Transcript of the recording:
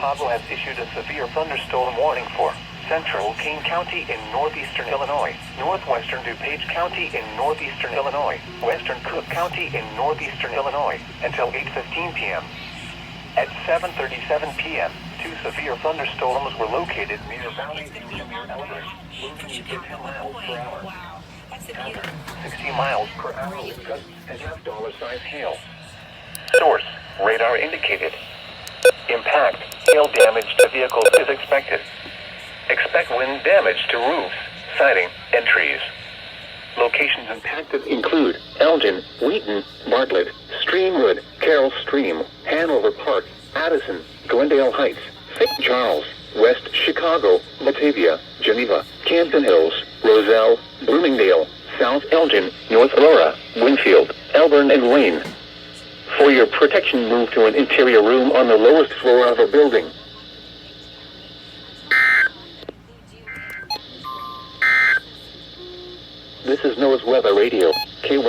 Chicago has issued a severe thunderstorm warning for central Kane County in northeastern Illinois, northwestern DuPage County in northeastern Illinois, western Cook County in northeastern Illinois, until 8:15 p.m. At 7:37 p.m., two severe thunderstorms were located near Valley View and Elder, moving to 10 miles per hour. Wow, that's the 60 miles per hour with gusts and half-dollar-size hail. Source: radar indicated. Impact: hail damage to vehicles is expected. Expect wind damage to roofs, siding, and trees. Locations impacted include Elgin, Wheaton, Bartlett, Streamwood, Carroll Stream, Hanover Park, Addison, Glendale Heights, St. Charles, West Chicago, Batavia, Geneva, Canton Hills, Roselle, Bloomingdale, South Elgin, North Aurora, Winfield, Elburn, and Wayne. For your protection, move to an interior room on the lowest floor of a building. This is NOAA's Weather Radio, K1.